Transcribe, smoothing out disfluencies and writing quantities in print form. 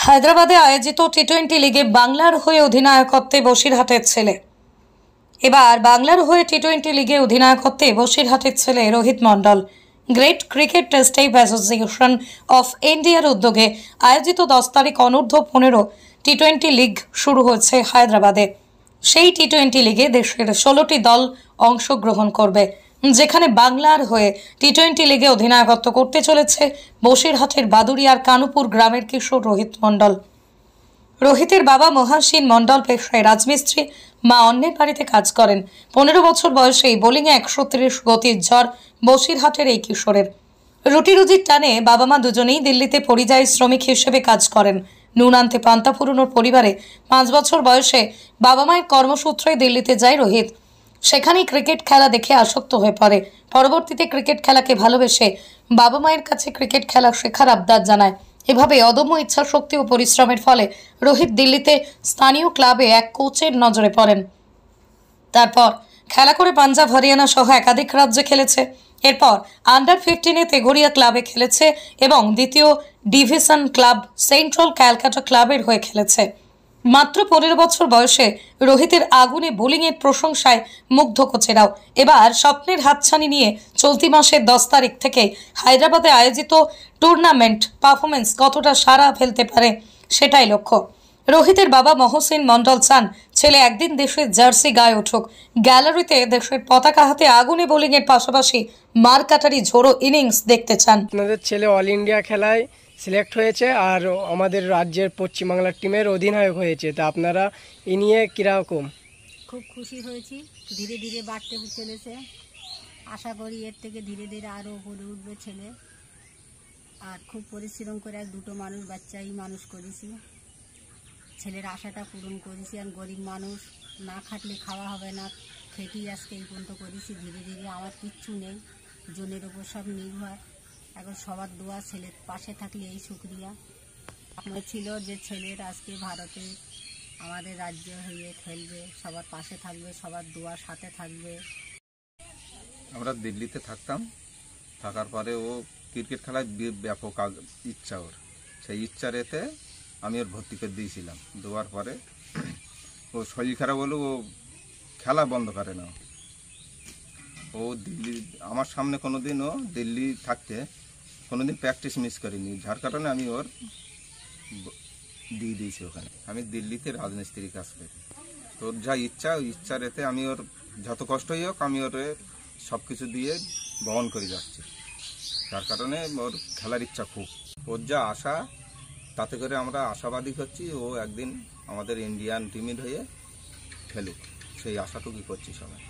হায়দ্রাবাদে আয়োজিত টি-20 লিগে বাংলার হয়ে অধিনায়কত্বে বসিরহাটের ছেলে। এবার বাংলার হয়ে টি-20 লিগে অধিনায়কত্বে বসিরহাটের ছেলে রোহিত মণ্ডল গ্রেট ক্রিকেট টেস্টাইপ অ্যাসোসিয়েশন অফ ইন্ডিয়ার উদ্যোগে আয়োজিত 10 তারিখ অনূর্ধ্ব-15 টি-20 লিগ শুরু হয়েছে হায়দ্রাবাদে। সেই টি-20 লিগে দেশের 16টি দল অংশগ্রহণ করবে, যেখানে বাংলার হয়ে টি-20 লিগে অধিনায়কত্ব করতে চলেছে বসিরহাটের বাদুড়িয়ার কানুপুর গ্রামের কিশোর রোহিত মণ্ডল। রোহিতের বাবা মহাসিন মণ্ডল পেশায় রাজমিস্ত্রি, মা অন্যের বাড়িতে কাজ করেন। 15 বছর বয়সেই বোলিংয়ে 130 গতির ঝড় বসিরহাটের এই কিশোরের। রুটি রুজির টানে বাবা মা দুজনেই দিল্লিতে পরিযায়ী শ্রমিক হিসেবে কাজ করেন। নুন আনতে পান্তা ফুরোনোর পরিবারে 5 বছর বয়সে বাবা মায়ের কর্মসূত্রে দিল্লিতে যায় রোহিত। সেখানেই ক্রিকেট খেলা দেখে আসক্ত হয়ে পড়ে। পরবর্তীতে ক্রিকেট খেলাকে ভালোবেসে বাবা মায়ের কাছে ক্রিকেট খেলা শেখার আবদার জানায়। এভাবে অদম্য ইচ্ছাশক্তি ও পরিশ্রমের ফলে রোহিত দিল্লিতে স্থানীয় ক্লাবে এক কোচের নজরে পড়েন। তারপর খেলা করে পাঞ্জাব, হরিয়ানা সহ একাধিক রাজ্যে খেলেছে। এরপর আন্ডার-15 তেঘরিয়া ক্লাবে খেলেছে এবং দ্বিতীয় ডিভিশন ক্লাব সেন্ট্রাল ক্যালকাটা ক্লাবের হয়ে খেলেছে। মাত্র 15 বছর বয়সে রোহিতের আগুনে বোলিংয়ের প্রশংসায় মুগ্ধ কোচেরাও। এবার স্বপ্নের হাতছানি নিয়ে চলতি মাসের 10 তারিখ থেকে হায়দ্রাবাদে আয়োজিত টুর্নামেন্ট পারফরমেন্স কতটা সাড়া ফেলতে পারে সেটাই লক্ষ্য। রোহিতের বাবা মহসিন মণ্ডল চান ছেলে একদিন দেশের জার্সি গায়ে উঠুক। গ্যালারিতে দেশের পতাকা হাতে আগুনে বোলিংয়ের পাশাপাশি মারকাটারি ঝোড়ো ইনিংস দেখতে চান। আপনাদের ছেলে অল ইন্ডিয়া খেলায় সিলেক্ট হয়েছে আর আমাদের রাজ্যের পশ্চিমবাংলার টিমের অধিনায়ক হয়েছে, তা আপনারা এ নিয়ে কীরকম? খুব খুশি হয়েছি। ধীরে ধীরে বাড়তে চলেছে। আশা করি এর থেকে ধীরে ধীরে আরও উপরে উঠবে ছেলে। আর খুব পরিশ্রম করে দুটো মানুষ বাচ্চাই মানুষ করেছি। ছেলের আশাটা পূরণ করেছি। আর গরিব মানুষ, না খাটলে খাওয়া হবে না, খেটেই আজকে এই পর্যন্ত করেছি। ধীরে ধীরে আমার কিচ্ছু নেই, জনের ওপর সব নির্ভর। এখন সবার দোয়া, ছেলের পাশে থাকলে এই শুক্রিয়া। আমার ছিল যে ছেলের আজকে ভারতে আমাদের রাজ্য হয়ে খেলবে, সবার পাশে থাকবে, সবার দোয়ার সাথে থাকবে। আমরা দিল্লিতে থাকতাম, থাকার পরে ও ক্রিকেট খেলায় ব্যাপক ইচ্ছা, ওর সেই ইচ্ছার এতে আমি ওর ভর্তি করে দিয়েছিলাম। দেওয়ার পরে ও শরীর খারাপ হলো, ও খেলা বন্ধ করে না। ও দিল্লি আমার সামনে কোনোদিনও দিল্লি থাকতে কোনোদিন প্র্যাকটিস মিস করিনি, যার কারণে আমি ওর দিয়ে দিয়েছি ওখানে। আমি দিল্লিতে রাজমিস্ত্রি কাজ করি। তোর যা ইচ্ছা, ওই ইচ্ছার এতে আমি ওর যত কষ্টই হোক আমি ওর সব কিছু দিয়ে বহন করে যাচ্ছি। যার কারণে ওর খেলার ইচ্ছা খুব। ওর যা আশা, তাতে করে আমরা আশাবাদী হচ্ছি ও একদিন আমাদের ইন্ডিয়ান টিমের হয়ে খেলুক, সেই আশাটুকুই করছি সবাই।